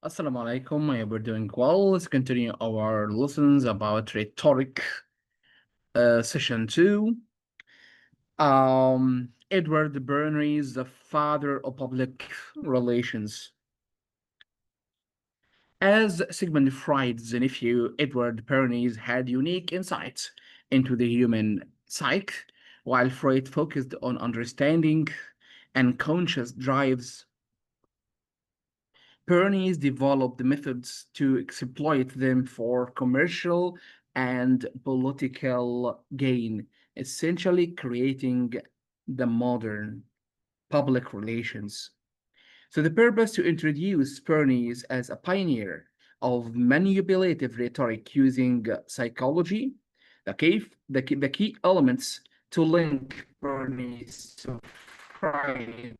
Assalamu alaikum. I hope we're doing well. Let's continue our lessons about rhetoric, session two. Edward Bernays, the father of public relations. As Sigmund Freud's nephew, Edward Bernays had unique insights into the human psyche, while Freud focused on understanding and conscious drives. Bernays developed methods to exploit them for commercial and political gain, essentially creating the modern public relations. So the purpose to introduce Bernays as a pioneer of manipulative rhetoric using psychology, the key elements to link Bernays to Freud,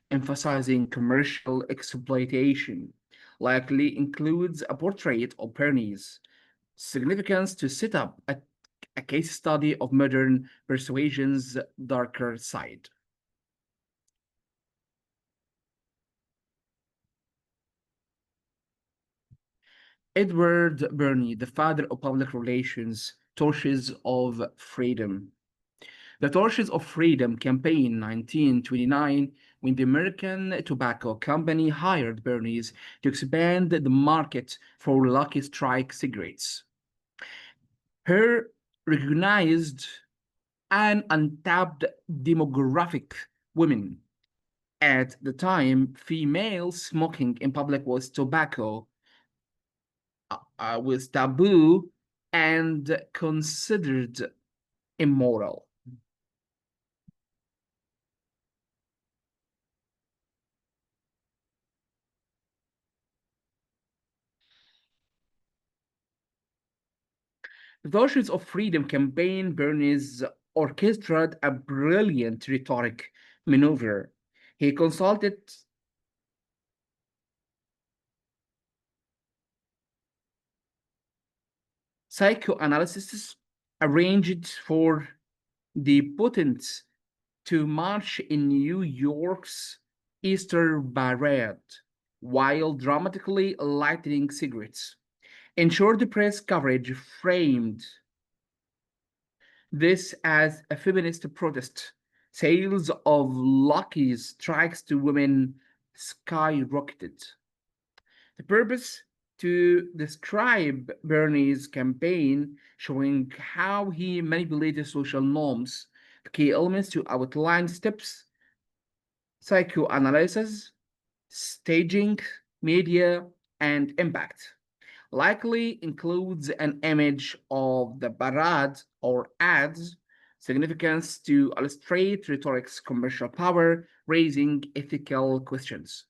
emphasizing commercial exploitation, likely includes a portrait of Bernays' significance to set up a case study of modern persuasion's darker side. Edward Bernays, the father of public relations, Torches of Freedom. The Torches of Freedom campaign 1929, when the American Tobacco Company hired Bernays to expand the market for Lucky Strike cigarettes. Her recognized an untapped demographic: women. At the time, female smoking in public was taboo and considered immoral. The Torches of Freedom campaign Bernays orchestrated a brilliant rhetoric maneuver. He consulted psychoanalysts, arranged for the Putin's to march in New York's Easter parade while dramatically lighting cigarettes. Ensured press coverage framed this as a feminist protest. Sales of Lucky Strikes to women skyrocketed. The purpose to describe Bernie's campaign, showing how he manipulated social norms, the key elements to outline steps: psychoanalysis, staging, media, and impact. Likely includes an image of the parade or ads, significance to illustrate rhetoric's commercial power, raising ethical questions.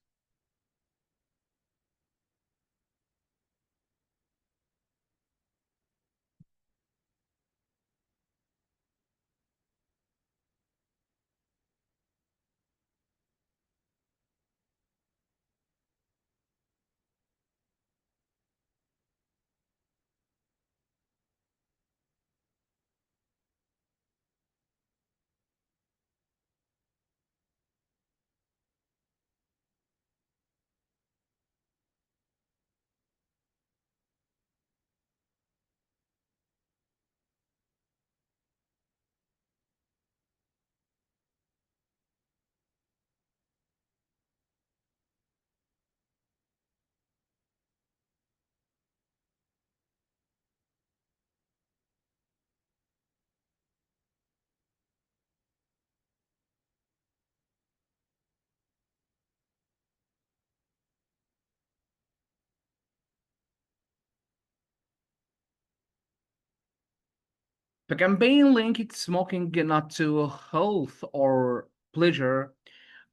The campaign linked smoking not to health or pleasure,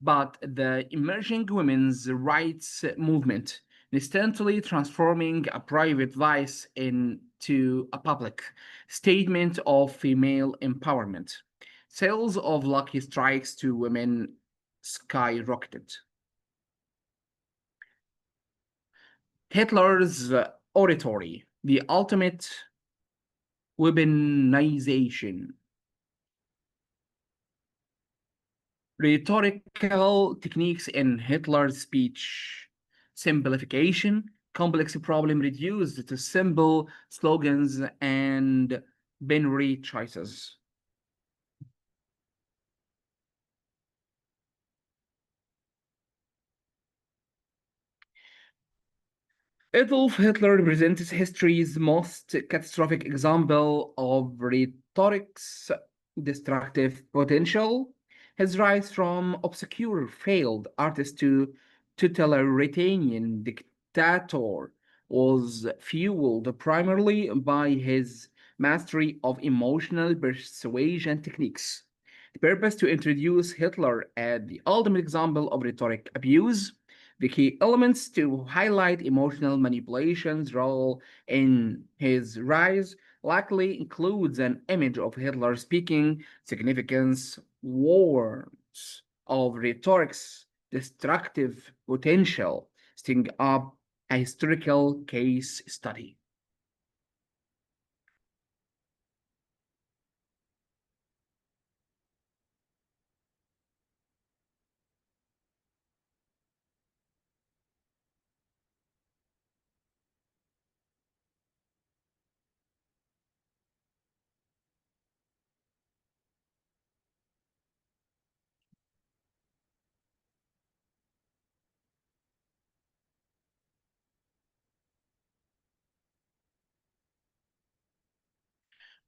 but the emerging women's rights movement, instantly transforming a private vice into a public statement of female empowerment. Sales of Lucky Strikes to women skyrocketed. Hitler's oratory, the ultimate weaponization. Rhetorical techniques in Hitler's speech. simplification, complex problem reduced to simple slogans and binary choices. Adolf Hitler represents history's most catastrophic example of rhetoric's destructive potential. His rise from obscure failed artist to totalitarian dictator was fueled primarily by his mastery of emotional persuasion techniques. The purpose to introduce Hitler as the ultimate example of rhetoric abuse. The key elements to highlight emotional manipulation's role in his rise likely includes an image of Hitler speaking significance warns of rhetoric's destructive potential, setting up a historical case study.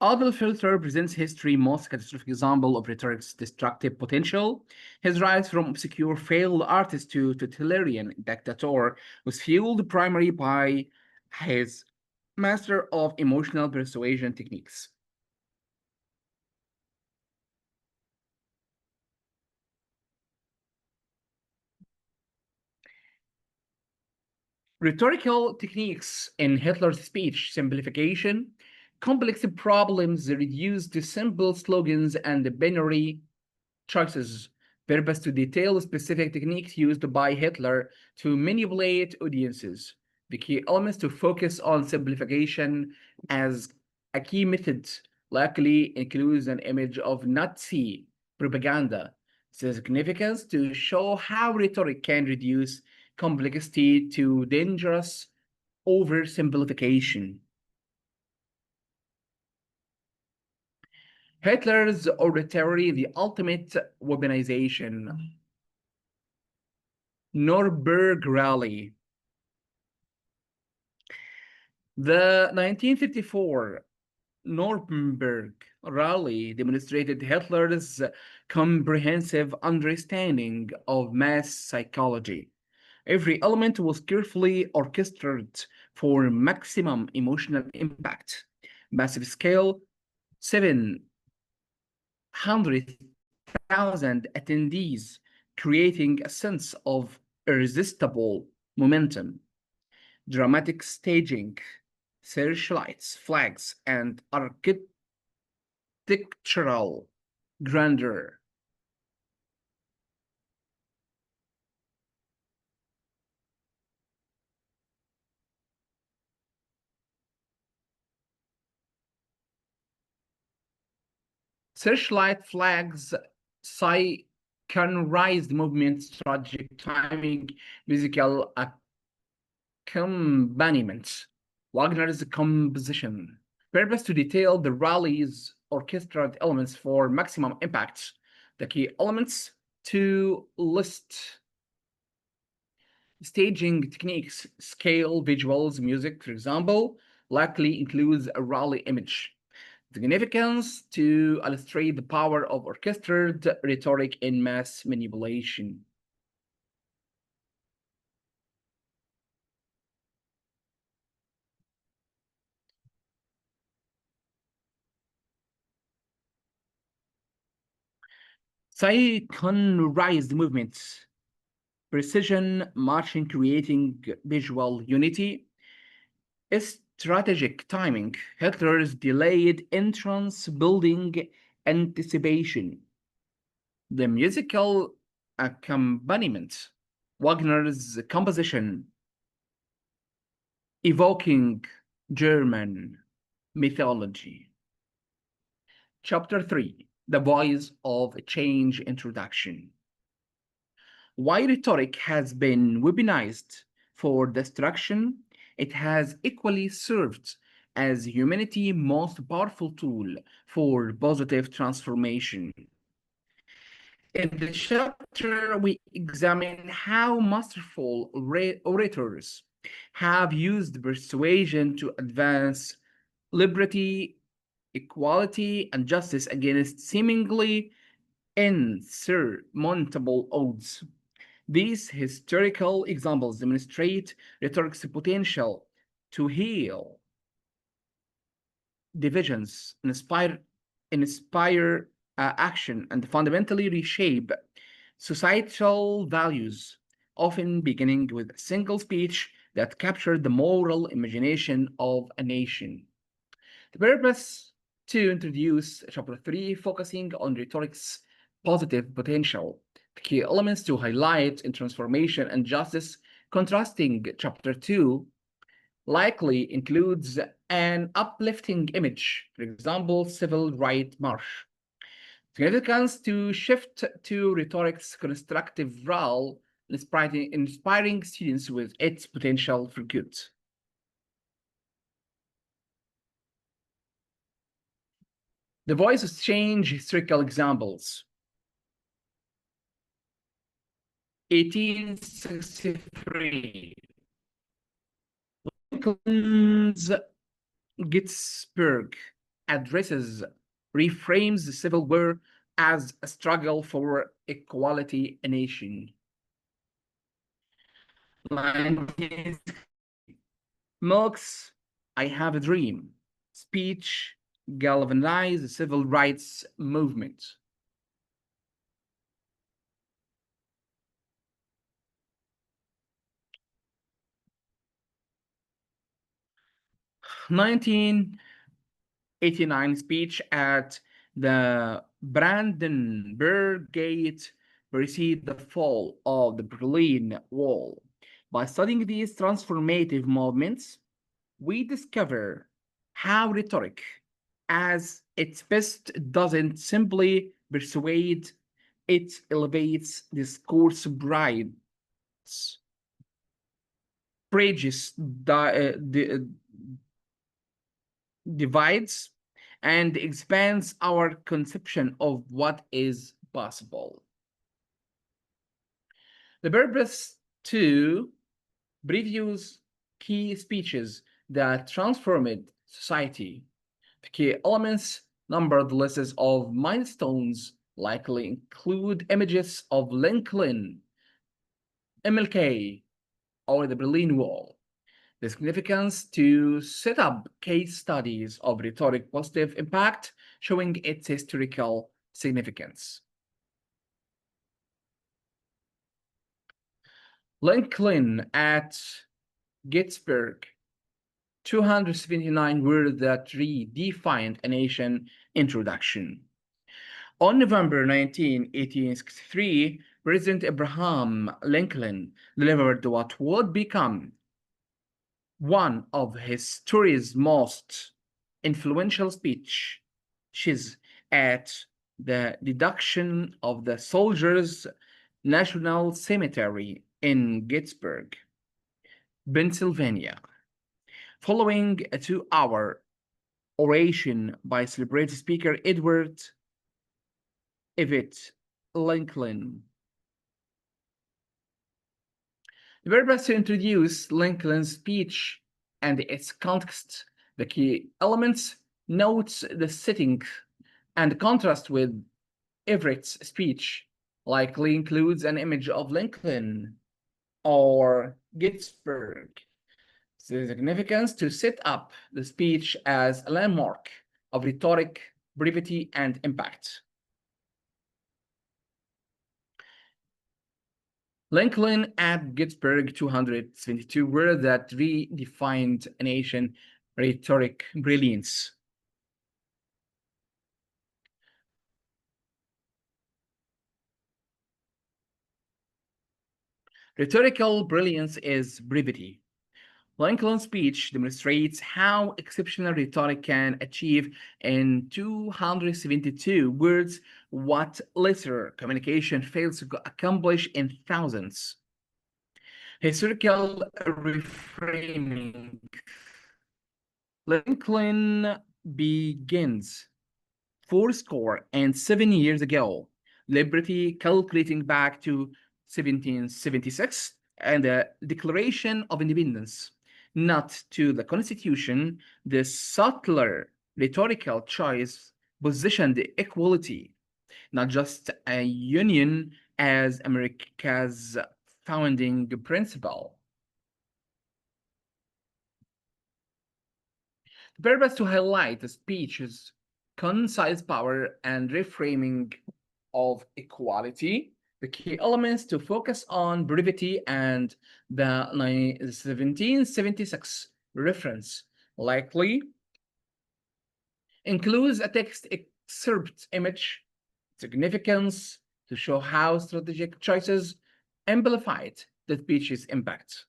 Adolf Hitler presents history's most catastrophic example of rhetoric's destructive potential. His rise from obscure failed artist to totalitarian dictator was fueled primarily by his master of emotional persuasion techniques. Rhetorical techniques in Hitler's speech, simplification, complex problems reduced to simple slogans and binary choices, purpose to detail specific techniques used by Hitler to manipulate audiences. The key elements to focus on simplification as a key method likely includes an image of Nazi propaganda. Significance to show how rhetoric can reduce complexity to dangerous oversimplification. Hitler's oratory, the ultimate weaponization. Nuremberg Rally. The 1954 Nuremberg Rally demonstrated Hitler's comprehensive understanding of mass psychology. Every element was carefully orchestrated for maximum emotional impact. Massive scale, 700,000 attendees, creating a sense of irresistible momentum. Dramatic staging, searchlights, flags, and architectural grandeur. Searchlight flags, synchronized movement, strategic timing, musical accompaniment, Wagner's composition. Purpose to detail the rally's orchestrated elements for maximum impact. The key elements to list staging techniques, scale, visuals, music, for example, likely includes a rally image. Significance to illustrate the power of orchestrated rhetoric in mass manipulation. Synchronized movements, precision marching creating visual unity, strategic timing, Hitler's delayed entrance building anticipation, the musical accompaniment, Wagner's composition, evoking German mythology. Chapter 3, The Voice of Change Introduction. Why rhetoric has been weaponized for destruction, it has equally served as humanity's most powerful tool for positive transformation. In the chapter, we examine how masterful orators have used persuasion to advance liberty, equality, and justice against seemingly insurmountable odds. These historical examples demonstrate rhetoric's potential to heal divisions, inspire action, and fundamentally reshape societal values, often beginning with a single speech that captured the moral imagination of a nation. The purpose to introduce chapter 3, focusing on rhetoric's positive potential. The key elements to highlight in transformation and justice, contrasting chapter 2, likely includes an uplifting image, for example, civil rights march. Significance to shift to rhetoric's constructive role, inspiring students with its potential for good. The voice exchange historical examples. 1863. Lincoln's Gettysburg addresses reframes the Civil War as a struggle for equality in a nation. 19th, Milk's I Have a Dream speech galvanized the civil rights movement. 1989 speech at the Brandenburg Gate preceded the fall of the Berlin Wall. By studying these transformative movements, we discover how rhetoric, as its best, doesn't simply persuade, it elevates discourse bridges divides and expands our conception of what is possible. The purpose to previews key speeches that transformed society. The key elements numbered lists of milestones likely include images of Lincoln, MLK, or the Berlin Wall. The significance to set up case studies of rhetoric positive impact, showing its historical significance. Lincoln at Gettysburg, 279 words that redefined a nation. Introduction. On November 19, 1863, President Abraham Lincoln delivered what would become one of history's most influential speeches at the deduction of the Soldiers' National Cemetery in Gettysburg, Pennsylvania. Following a 2-hour oration by celebrated speaker Edward Everett Lincoln. The purpose to introduce Lincoln's speech and its context, the key elements, notes the setting and contrast with Everett's speech, likely includes an image of Lincoln or Gettysburg. The significance to set up the speech as a landmark of rhetoric, brevity, and impact. Lincoln at Gettysburg, 272 words that redefined a nation. Rhetoric brilliance. Rhetorical brilliance is brevity. Lincoln's speech demonstrates how exceptional rhetoric can achieve in 272 words what lesser communication fails to accomplish in thousands. Historical reframing. Lincoln begins 7 years ago. Liberty calculating back to 1776 and the Declaration of Independence, not to the Constitution. The subtler rhetorical choice positioned equality, not just a union, as America's founding principle. The purpose to highlight the speech's concise power and reframing of equality, the key elements to focus on brevity and the 1776 reference likely includes a text excerpt image significance to show how strategic choices amplified the speech's impact.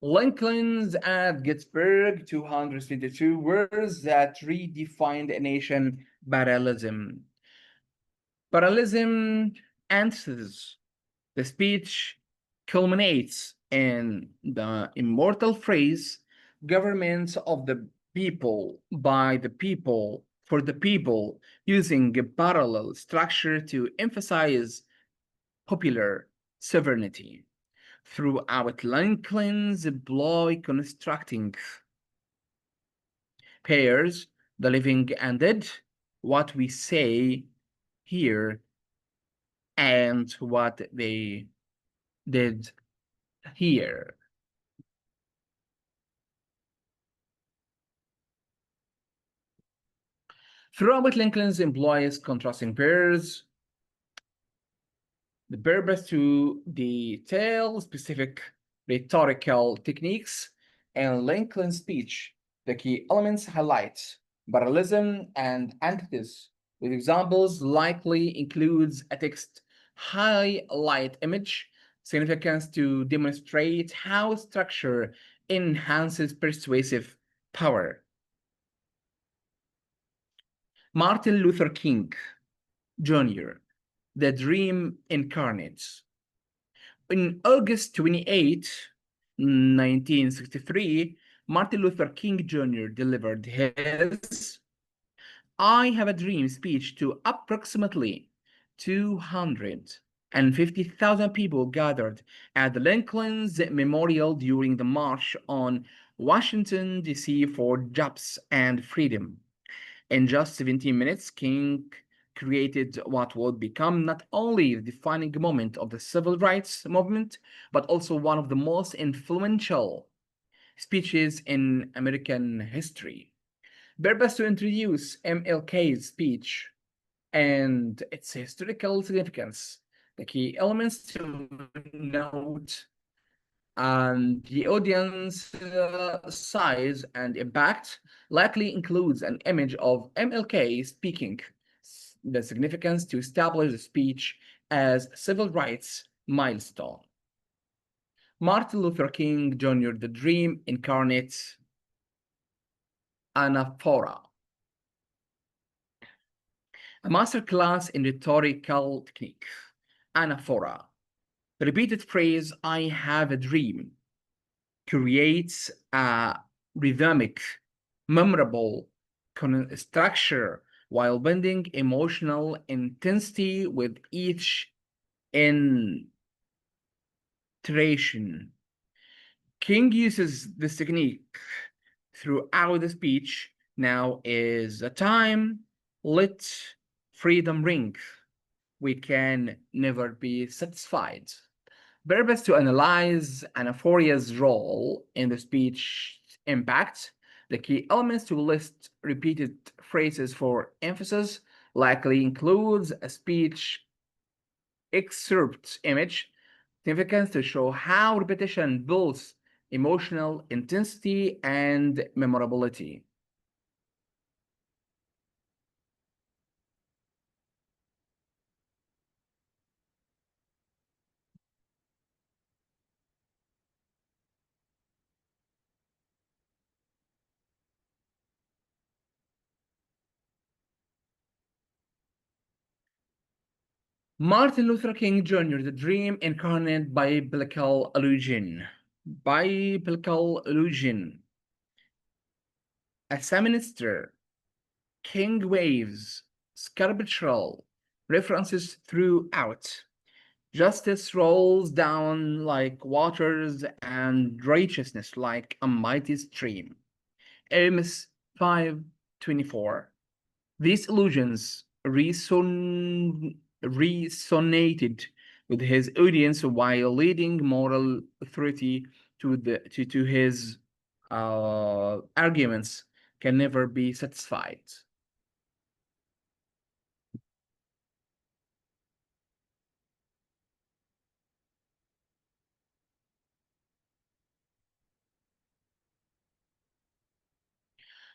Lincoln's at Gettysburg, 252 words that redefined a nation. Parallelism. Parallelism answers. The speech culminates in the immortal phrase, government of the people, by the people, for the people, using a parallel structure to emphasize popular sovereignty. Throughout Lincoln's employ constructing pairs, the living and dead, what we say here and what they did here. Throughout Lincoln's employs contrasting pairs, the purpose to detail specific rhetorical techniques in Lincoln's speech. The key elements highlight parallelism and antithesis, with examples likely includes a text highlight image significance to demonstrate how structure enhances persuasive power. Martin Luther King Jr., the dream incarnate. On August 28, 1963, Martin Luther King Jr. delivered his I Have a Dream speech to approximately 250,000 people gathered at the Lincoln's Memorial during the March on Washington, D.C. for Jobs and Freedom. In just 17 minutes, King created what would become not only the defining moment of the civil rights movement, but also one of the most influential speeches in American history. Purpose to introduce MLK's speech and its historical significance. The key elements to note and the audience size and impact likely includes an image of MLK speaking, the significance to establish the speech as civil rights milestone. Martin Luther King Jr., the dream incarnate, anaphora, a masterclass in rhetorical technique. Anaphora, the repeated phrase, I have a dream, creates a rhythmic, memorable structure while blending emotional intensity with each iteration. King uses this technique throughout the speech. Now is the time, let freedom ring. We can never be satisfied. Purpose to analyze anaphoria's role in the speech impact. The key elements to list repeated phrases for emphasis likely includes a speech excerpt image, significance to show how repetition builds emotional intensity and memorability. Martin Luther King Jr., the dream incarnate biblical illusion. Biblical illusion. As a minister, King waves scriptural references throughout. Justice rolls down like waters and righteousness like a mighty stream. Amos 5:24. These illusions resonated with his audience while leading moral authority to his arguments can never be satisfied.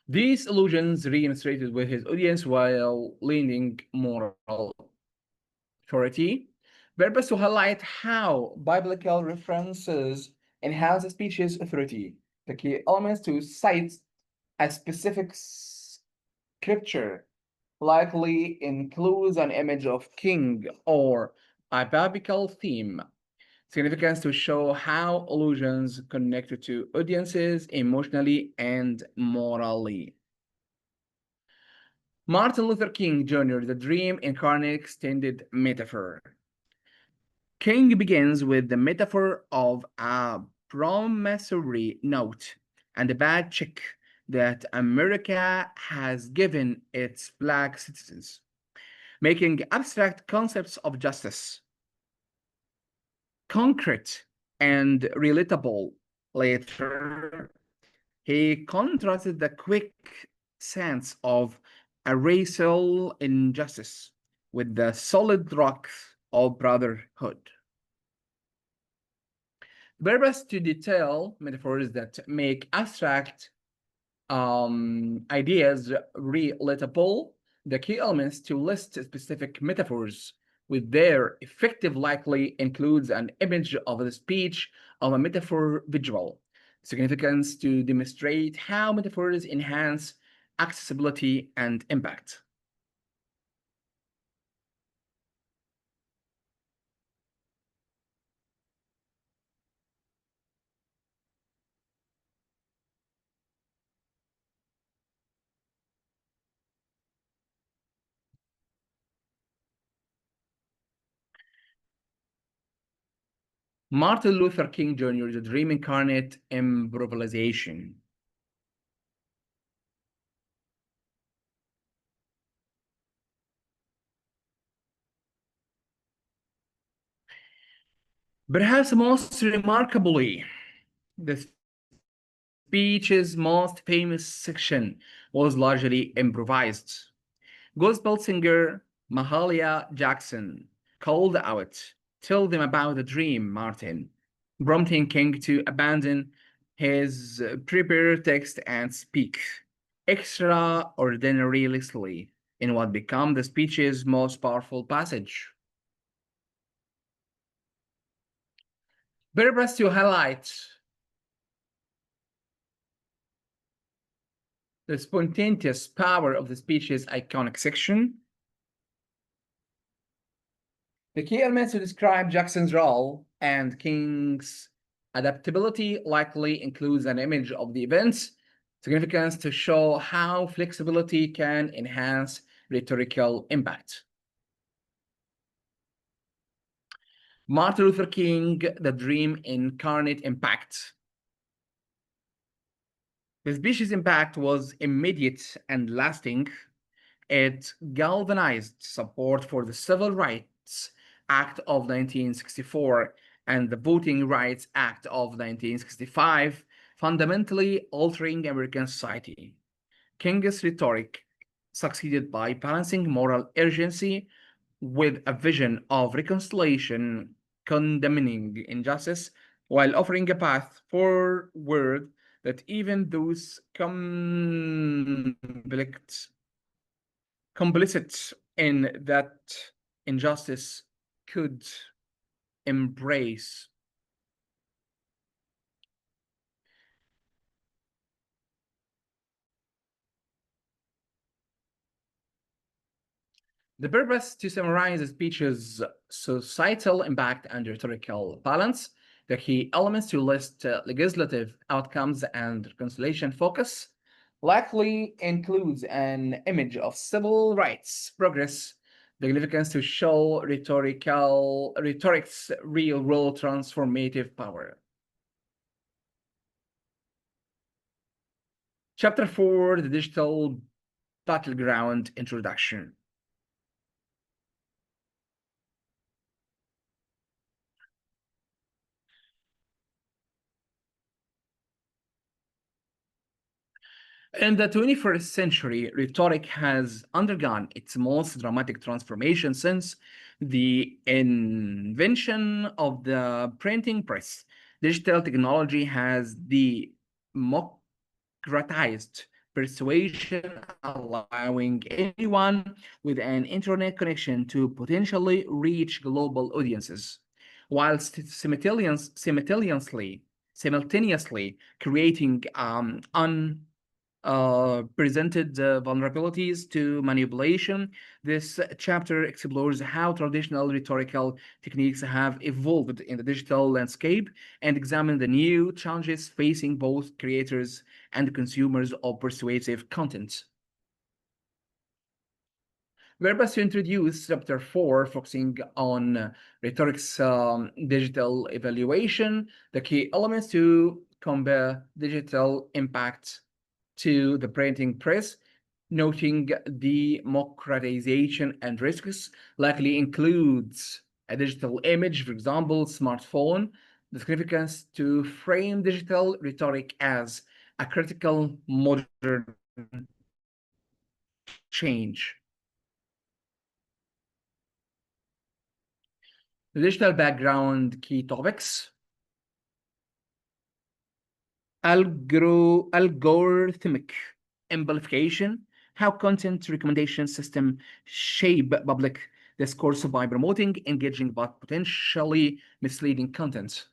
These illusions resonated with his audience while leading moral authority. Purpose to highlight how biblical references enhance a speech's authority. The key elements to cite a specific scripture likely includes an image of king or a biblical theme. Significance to show how illusions connect to audiences emotionally and morally. Martin Luther King Jr., the dream incarnate extended metaphor. King begins with the metaphor of a promissory note and a bad check that America has given its black citizens, making abstract concepts of justice concrete and relatable. Later, he contrasted the quick sense of a racial injustice with the solid rock of brotherhood. Purpose to detail metaphors that make abstract ideas relatable. The key elements to list specific metaphors with their effective likely includes an image of the speech of a metaphor visual. Significance to demonstrate how metaphors enhance accessibility and impact. Martin Luther King Jr., the dream incarnate improvisation. Perhaps most remarkably, the speech's most famous section was largely improvised. Gospel singer Mahalia Jackson called out, "Tell them about the dream, Martin," prompting King to abandon his prepared text and speak extraordinarily in what became the speech's most powerful passage. Purpose to highlight the spontaneous power of the speech's iconic section. The key elements to describe Jackson's role and King's adaptability likely includes an image of the events, significance to show how flexibility can enhance rhetorical impact. Martin Luther King, the dream incarnate impact. The speech's impact was immediate and lasting. It galvanized support for the Civil Rights Act of 1964 and the Voting Rights Act of 1965, fundamentally altering American society. King's rhetoric succeeded by balancing moral urgency with a vision of reconciliation, condemning injustice, while offering a path forward that even those complicit in that injustice could embrace. The purpose to summarize the speech's societal impact and rhetorical balance. The key elements to list legislative outcomes and reconciliation focus likely includes an image of civil rights progress, the significance to show rhetoric's real-world transformative power. Chapter 4, the digital battleground introduction. In the 21st century, rhetoric has undergone its most dramatic transformation since the invention of the printing press. Digital technology has democratized persuasion, allowing anyone with an internet connection to potentially reach global audiences, while simultaneously creating presented vulnerabilities to manipulation. This chapter explores how traditional rhetorical techniques have evolved in the digital landscape and examine the new challenges facing both creators and consumers of persuasive content. We're about to introduce chapter 4, focusing on rhetoric's digital evaluation, the key elements to compare digital impact to the printing press, noting democratization and risks likely includes a digital image, for example, smartphone, the significance to frame digital rhetoric as a critical modern change. The digital background key topics. Algorithmic amplification, how content recommendation system shape public discourse by promoting engaging but potentially misleading content.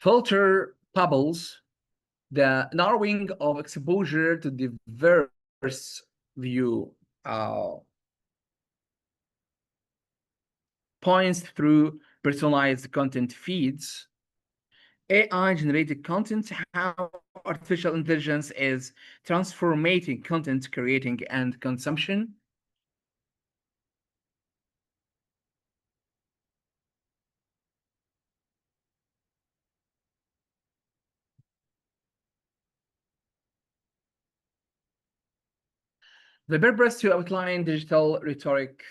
Filter bubbles, the narrowing of exposure to diverse view points through personalized content feeds. AI-generated content, how artificial intelligence is transforming content creating and consumption. The purpose to outline digital rhetoric,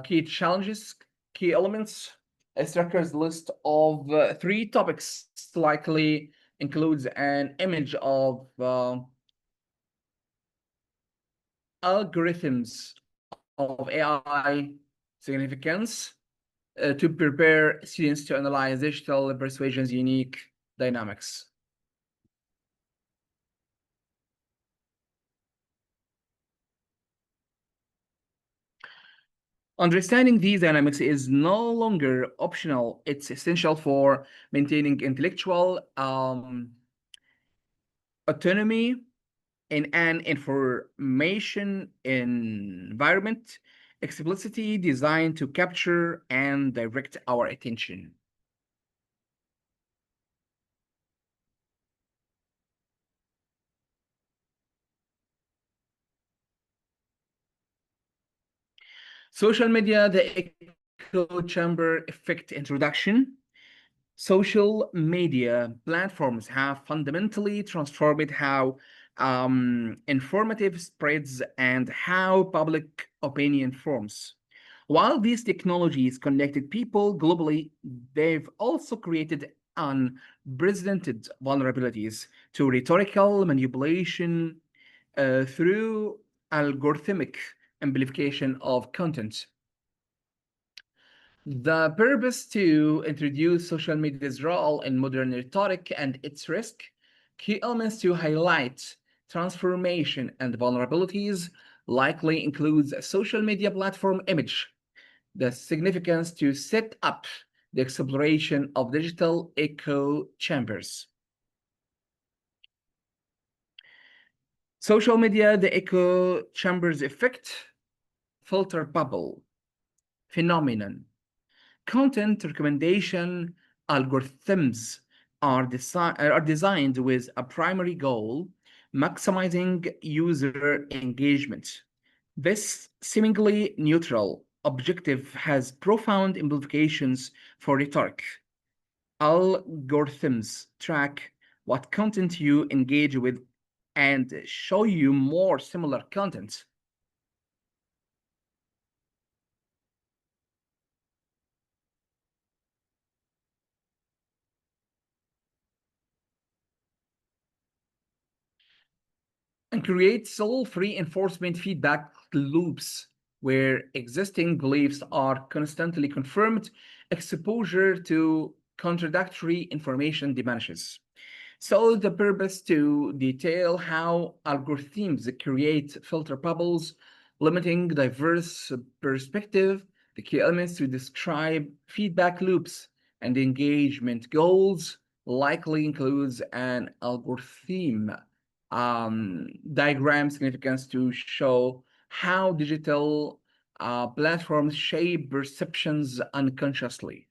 key challenges, key elements. A structure's list of 3 topics likely includes an image of algorithms of AI significance to prepare students to analyze digital persuasion's unique dynamics. Understanding these dynamics is no longer optional. It's essential for maintaining intellectual autonomy in an information environment explicitly designed to capture and direct our attention. Social media, the echo chamber effect introduction. Social media platforms have fundamentally transformed how informative spreads and how public opinion forms. While these technologies connected people globally, they've also created unprecedented vulnerabilities to rhetorical manipulation through algorithmic amplification of content. The purpose to introduce social media's role in modern rhetoric and its risk, key elements to highlight transformation, and vulnerabilities likely includes a social media platform image. The significance to set up the exploration of digital echo chambers. Social media, the echo chambers effect, filter bubble, phenomenon. Content recommendation algorithms are designed with a primary goal, maximizing user engagement. This seemingly neutral objective has profound implications for rhetoric. Algorithms track what content you engage with and show you more similar content. And create self-reinforcement feedback loops where existing beliefs are constantly confirmed, exposure to contradictory information diminishes. So the purpose to detail how algorithms create filter bubbles, limiting diverse perspective, the key elements to describe feedback loops and engagement goals likely includes an algorithm diagram significance to show how digital platforms shape perceptions unconsciously.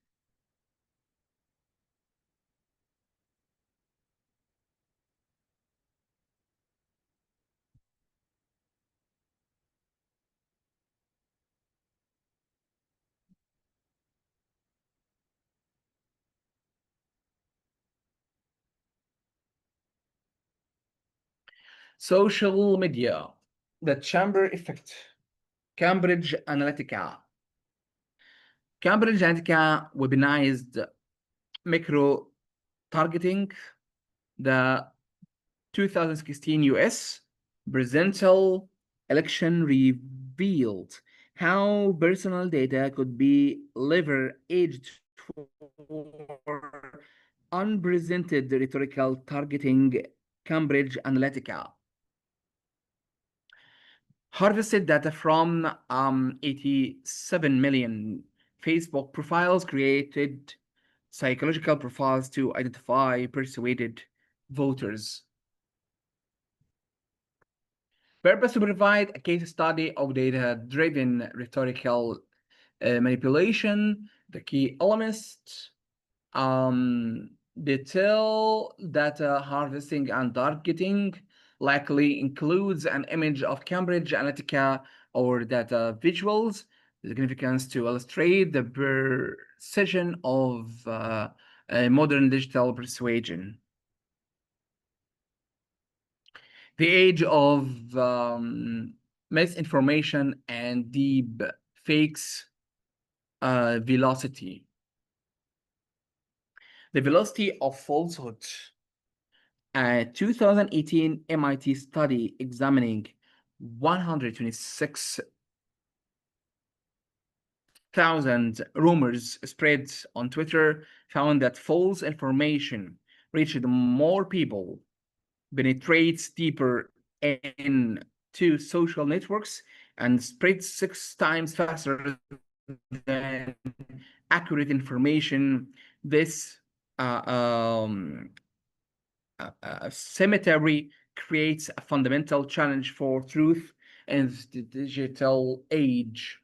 Social media, the chamber effect, Cambridge Analytica. Cambridge Analytica weaponized micro targeting, the 2016 US presidential election revealed how personal data could be leveraged for unprecedented rhetorical targeting. Cambridge Analytica harvested data from 87 million Facebook profiles, created psychological profiles to identify persuaded voters. Purpose to provide a case study of data-driven rhetorical manipulation. The key elements, detail data harvesting and targeting likely includes an image of Cambridge Analytica or data visuals. The significance to illustrate the precision of modern digital persuasion. The age of misinformation and deep fakes velocity. The velocity of falsehood. A 2018 MIT study examining 126,000 rumors spread on Twitter found that false information reached more people, penetrates deeper into social networks, and spreads 6 times faster than accurate information. This symmetry creates a fundamental challenge for truth in the digital age.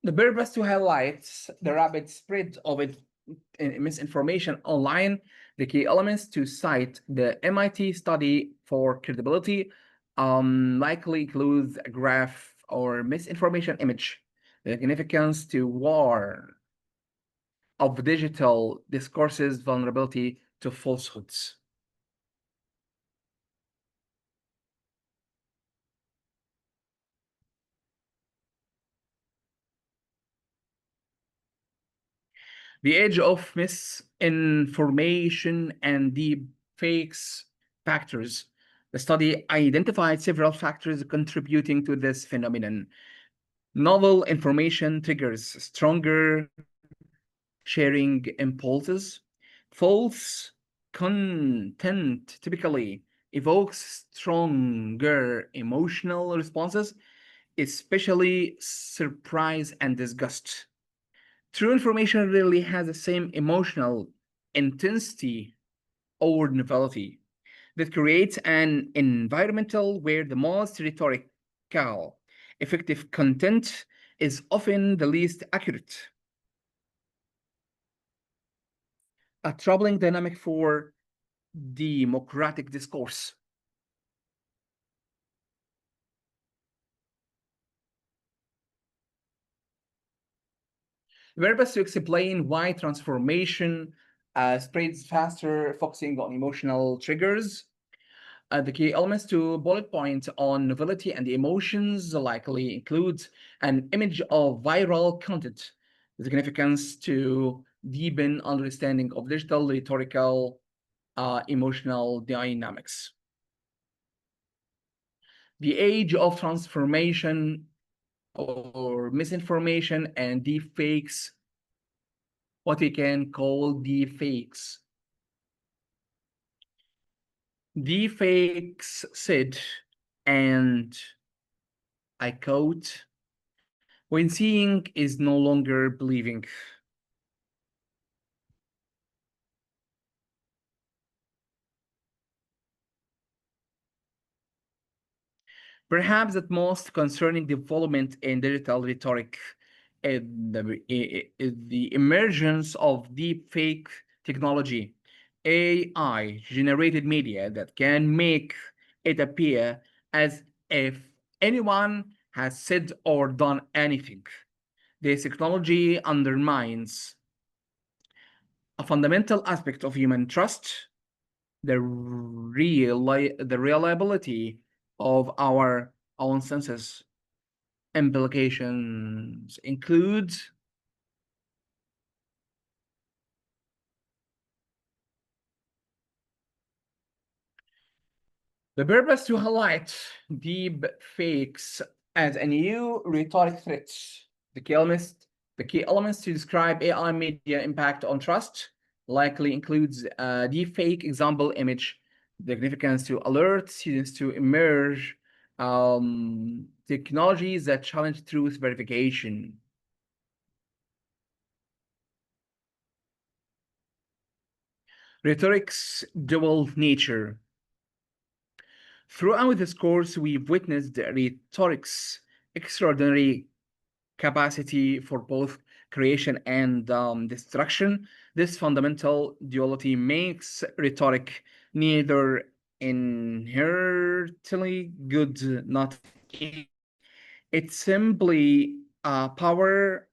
The purpose to highlight the rapid spread of misinformation online, the key elements to cite the MIT study for credibility likely includes a graph or misinformation image, the significance to warn of digital discourses vulnerability to falsehoods. The age of misinformation and deep fakes factors. The study identified several factors contributing to this phenomenon. Novel information triggers stronger sharing impulses, False content typically evokes stronger emotional responses, especially surprise and disgust. True information rarely has the same emotional intensity or novelty that creates an environmental where the most rhetorical, effective content is often the least accurate. A troubling dynamic for democratic discourse. The purpose to explain why transformation spreads faster, focusing on emotional triggers. The key elements to bullet point on novelty and emotions likely include an image of viral content, the significance to deepen understanding of digital rhetorical emotional dynamics. The age of transformation or misinformation and deepfakes, what we can call deepfakes. Deepfakes said, and I quote, when seeing is no longer believing. Perhaps the most concerning development in digital rhetoric is the emergence of deepfake technology, AI generated media that can make it appear as if anyone has said or done anything. This technology undermines a fundamental aspect of human trust, the reliability of our own senses. Implications include the purpose to highlight deep fakes as a new rhetoric threat. The key elements, the key elements to describe AI media impact on trust likely includes a deep fake example image, the significance to alert students to emerge technologies that challenge truth verification. Rhetoric's dual nature. Throughout this course, we've witnessed rhetoric's extraordinary capacity for both creation and destruction. This fundamental duality makes rhetoric neither inherently good, not evil. It's simply power,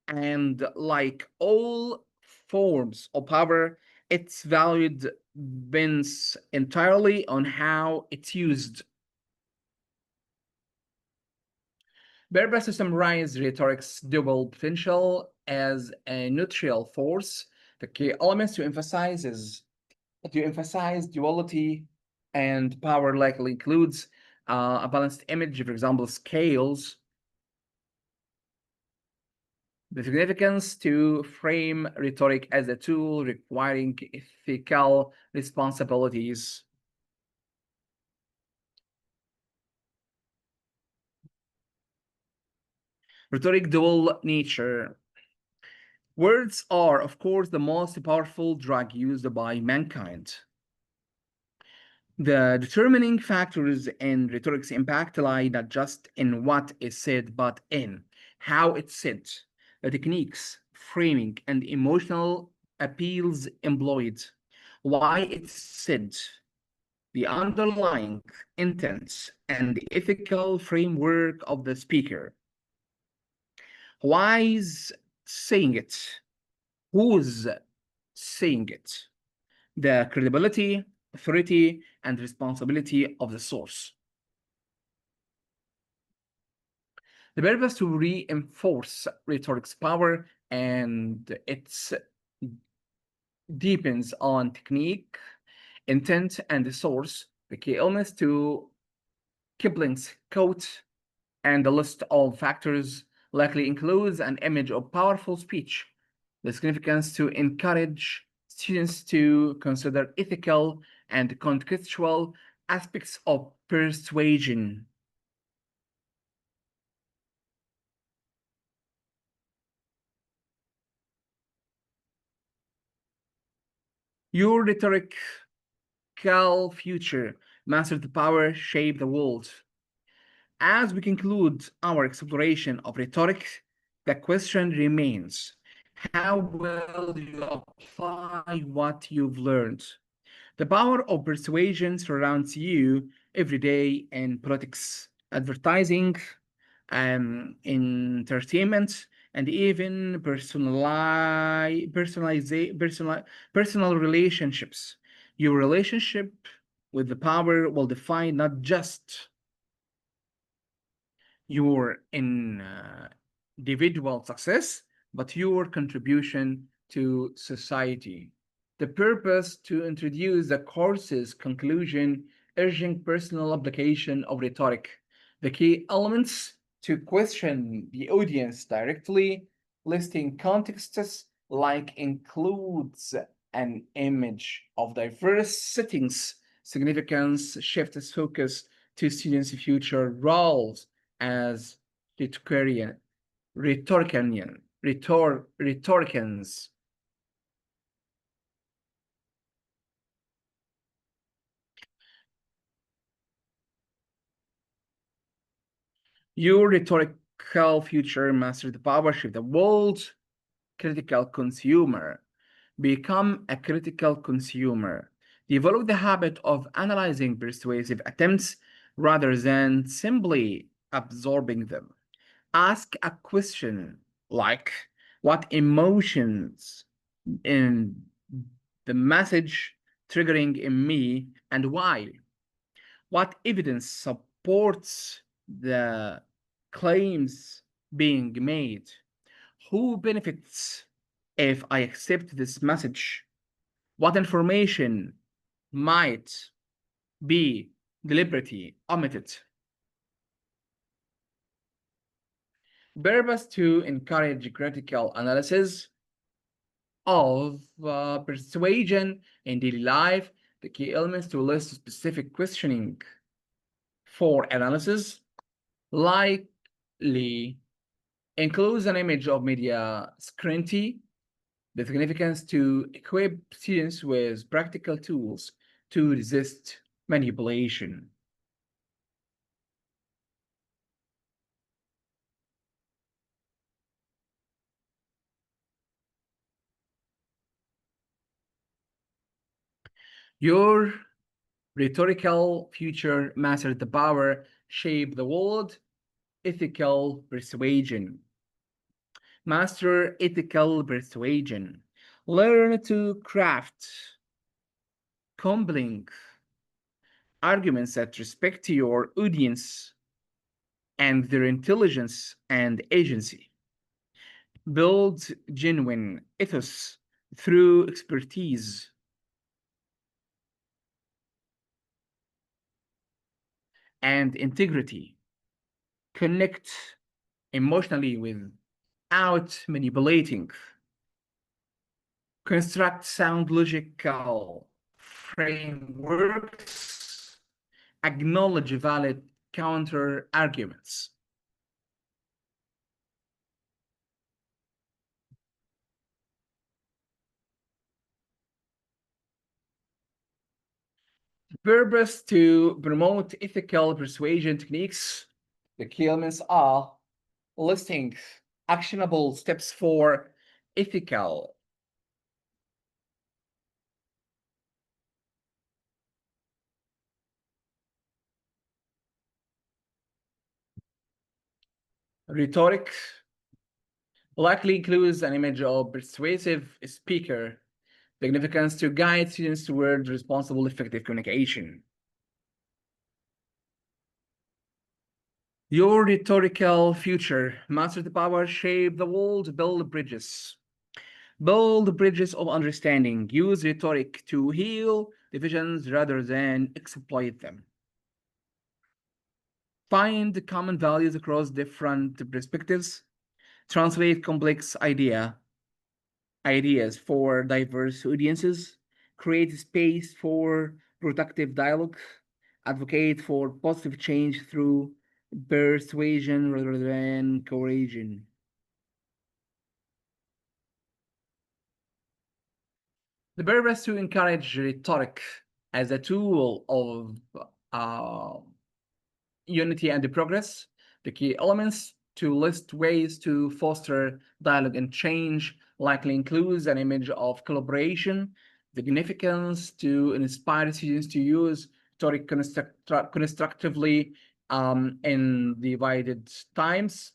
and like all forms of power, it's valued depends entirely on how it's used. Berber to summarize rhetoric's dual potential as a neutral force. The key elements to emphasize duality and power likely includes a balanced image, for example, scales. The significance to frame rhetoric as a tool requiring ethical responsibilities. Rhetoric dual nature. Words are, of course, the most powerful drug used by mankind. The determining factors in rhetoric's impact lie not just in what is said, but in how it's said, the techniques, framing, and emotional appeals employed, why it's said, the underlying intent, and the ethical framework of the speaker. Why is saying it? Who's saying it? The credibility, authority, and responsibility of the source. The purpose to reinforce rhetoric's power, and it depends on technique, intent, and the source. The key elements to Kipling's quote and the list of factors likely includes an image of powerful speech, the significance to encourage students to consider ethical and contextual aspects of persuasion. Your rhetorical future, master the power, shape the world. As we conclude our exploration of rhetoric, the question remains, how will you apply what you've learned? The power of persuasion surrounds you every day in politics, advertising, entertainment, and even personal relationships. Your relationship with the power will define not just your individual success, but your contribution to society. The purpose to introduce the course's conclusion, urging personal application of rhetoric. The key elements to question the audience directly, listing contexts like includes an image of diverse settings, significance, shifts focus to students' future roles as rhetoricians. Your rhetorical future master the power shift the world. Critical consumer. Become a critical consumer. Develop the habit of analyzing persuasive attempts rather than simply absorbing them. Ask a question like, what emotions in the message triggering in me and why? What evidence supports the claims being made? Who benefits if I accept this message? What information might be deliberately omitted? Purpose to encourage critical analysis of persuasion in daily life. The key elements to list specific questioning for analysis likely includes an image of media scrutiny, the significance to equip students with practical tools to resist manipulation. Your rhetorical future master the power, shape the world, ethical persuasion. Master ethical persuasion. Learn to craft compelling arguments that respect your audience and their intelligence and agency. Build genuine ethos through expertise. And integrity. Connect emotionally without manipulating. Construct sound logical frameworks. Acknowledge valid counter arguments. Purpose to promote ethical persuasion techniques. The key elements are listing actionable steps for ethical rhetoric likely includes an image of persuasive speaker, significance to guide students toward responsible, effective communication. Your rhetorical future, master the power, shape the world, build bridges. Build bridges of understanding. Use rhetoric to heal divisions rather than exploit them. Find common values across different perspectives. Translate complex idea ideas for diverse audiences, create space for productive dialogue, advocate for positive change through persuasion rather than coercion. The purpose to encourage rhetoric as a tool of uh, unity and progress. The key elements to list ways to foster dialogue and change likely includes an image of collaboration, significance to inspire students to use rhetoric constructively in divided times.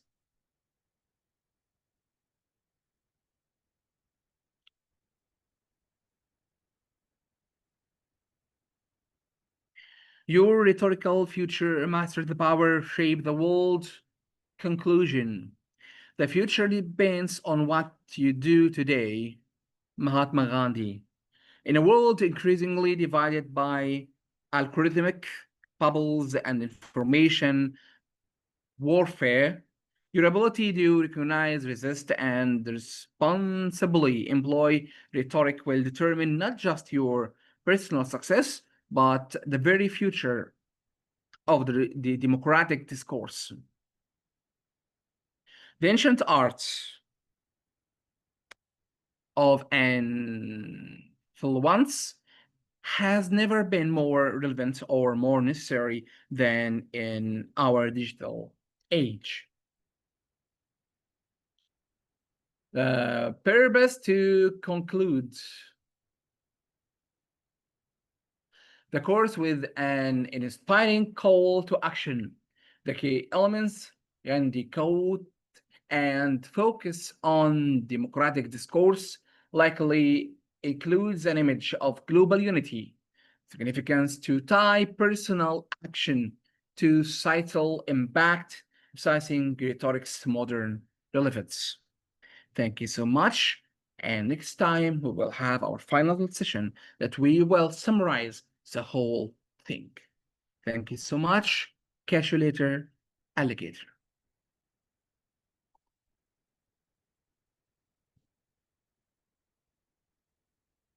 Your rhetorical future master the power, shape the world. Conclusion. The future depends on what you do today. Mahatma Gandhi. In a world increasingly divided by algorithmic bubbles and information warfare, your ability to recognize, resist, and responsibly employ rhetoric will determine not just your personal success, but the very future of the democratic discourse. The ancient arts of influence has never been more relevant or more necessary than in our digital age. The purpose to conclude the course with an inspiring call to action. The key elements and the code and focus on democratic discourse likely includes an image of global unity, significance to tie personal action to societal impact, emphasizing rhetoric's modern relevance. Thank you so much. And next time we will have our final session that we will summarize the whole thing. Thank you so much. Catch you later, alligator.